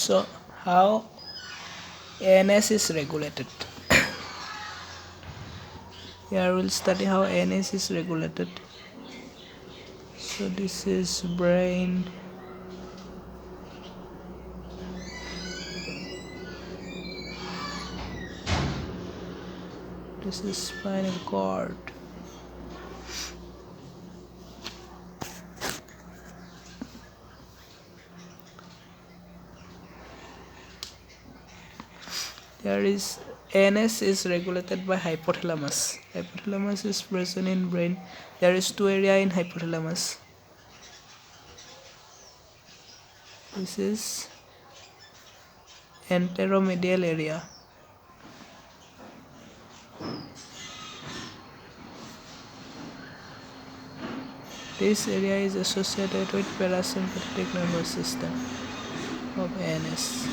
So how ANS is regulated? Here we'll study how ANS is regulated. So this is brain, this is spinal cord, there is ANS is regulated by hypothalamus. Hypothalamus is present in brain. There is two areas in hypothalamus. This is anteromedial area. This area is associated with parasympathetic nervous system of ANS.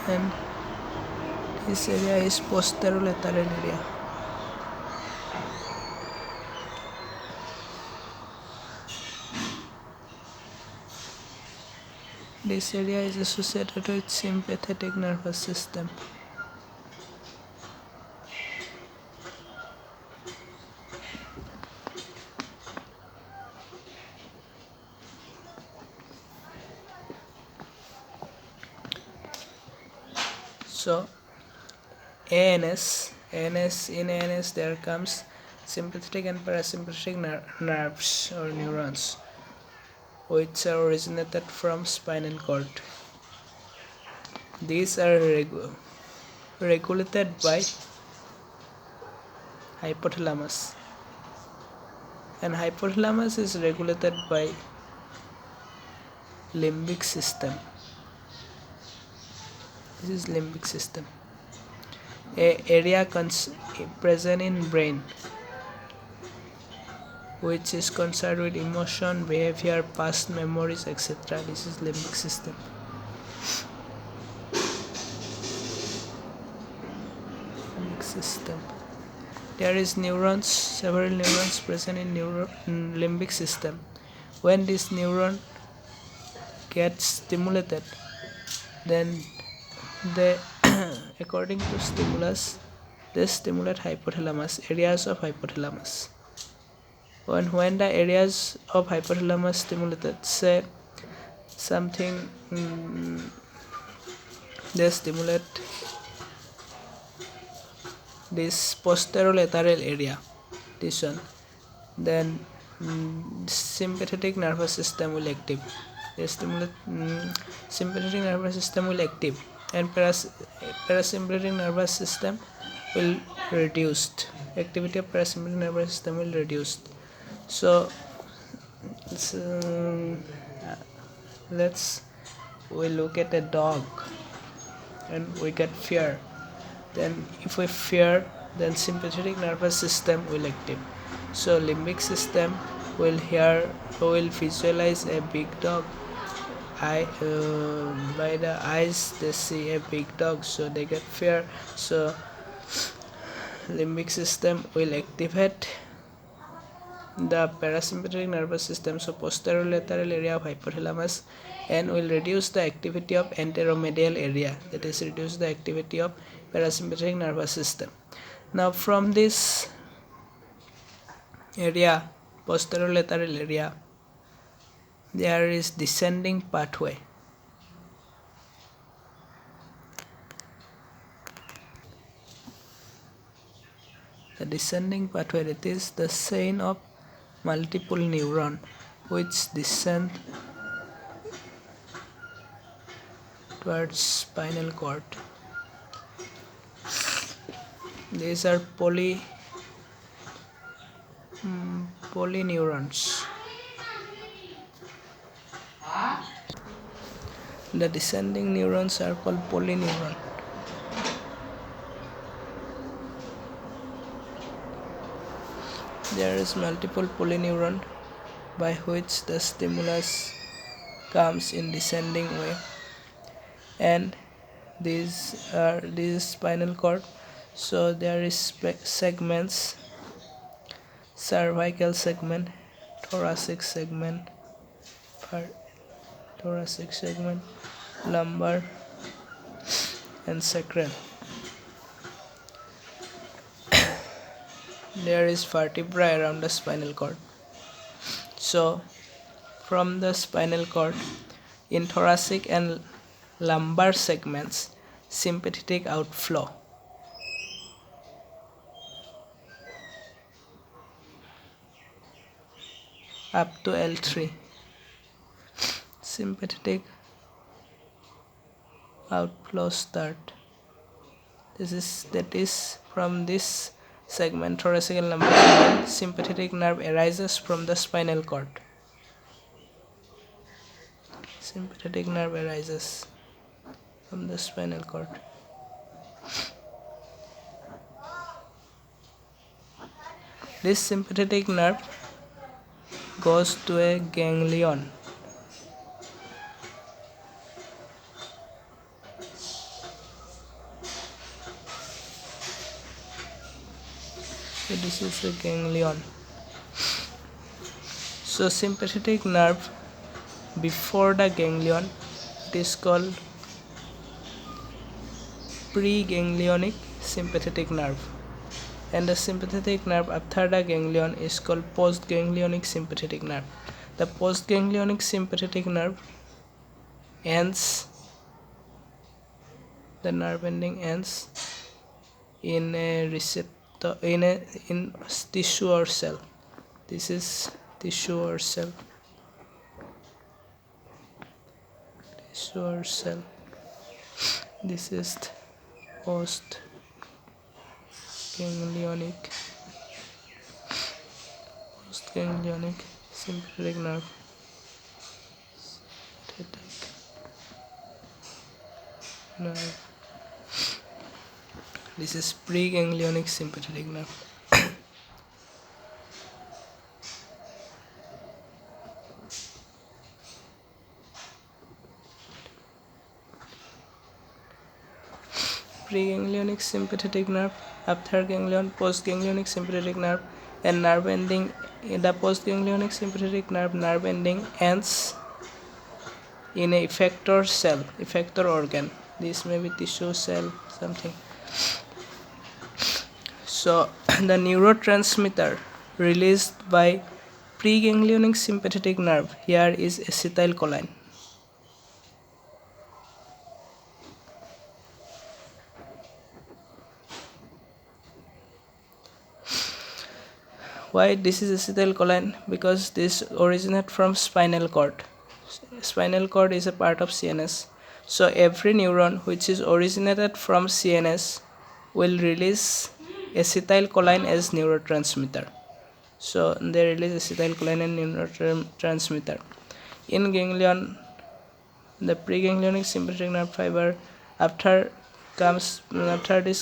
And this area is posterolateral area. This area is associated with sympathetic nervous system. So ANS there comes sympathetic and parasympathetic nerves or neurons, which are originated from spinal cord. These are regulated by hypothalamus, and hypothalamus is regulated by limbic system. This is limbic system, a area present in brain which is concerned with emotion, behavior, past memories, etc. This is limbic system. Limbic system. There is neurons, several neurons present in limbic system. When this neuron gets stimulated, then they according to stimulus, they stimulate hypothalamus, areas of hypothalamus. When the areas of hypothalamus stimulated, say something, they stimulate this posterolateral area, this one, then sympathetic nervous system will active. They stimulate sympathetic nervous system will active, and parasympathetic nervous system will reduced. Activity of parasympathetic nervous system will reduced. So we look at a dog and we get fear. Then if we fear, then sympathetic nervous system will active. So limbic system will visualize a big dog. By the eyes they see a big dog, so they get fear. So limbic system will activate the parasympathetic nervous system, so posterolateral area of hypothalamus, and will reduce the activity of anteromedial area, that is reduce the activity of parasympathetic nervous system. Now from this area, posterolateral area, there is descending pathway. The descending pathway, that is the chain of multiple neuron which descend towards spinal cord. These are polyneurons. The descending neurons are called polyneuron. There is multiple polyneuron by which the stimulus comes in descending way, and this spinal cord. So there is segments: cervical segment, thoracic segment, lumbar, and sacral. There is vertebra around the spinal cord. So from the spinal cord, in thoracic and lumbar segments, sympathetic outflow. Up to L3. Sympathetic outflow start. That is from this segment, thoracic and lumbar segment, sympathetic nerve arises from the spinal cord. Sympathetic nerve arises from the spinal cord. This sympathetic nerve goes to a ganglion. So this is a ganglion. So sympathetic nerve before the ganglion, it is called preganglionic sympathetic nerve, and the sympathetic nerve after the ganglion is called postganglionic sympathetic nerve. The postganglionic sympathetic nerve ends, the nerve ending ends in a receptor, in tissue or cell. This is tissue or cell. This is postganglionic sympathetic nerve. This is preganglionic sympathetic nerve. Preganglionic sympathetic nerve, after ganglion, postganglionic sympathetic nerve, and nerve ending in the postganglionic sympathetic nerve ending ends in a effector cell, effector organ. This may be tissue, cell, something. So the neurotransmitter released by preganglionic sympathetic nerve here is acetylcholine. Why this is acetylcholine? Because this originates from spinal cord. Spinal cord is a part of CNS. So every neuron which is originated from CNS will release acetylcholine as neurotransmitter. So they release acetylcholine and neurotransmitter. In ganglion, the preganglionic sympathetic nerve fiber, after this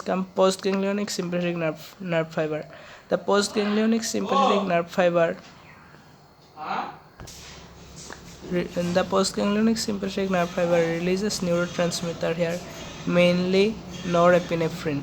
comes postganglionic sympathetic nerve fiber. The postganglionic sympathetic nerve fiber releases neurotransmitter here, mainly norepinephrine.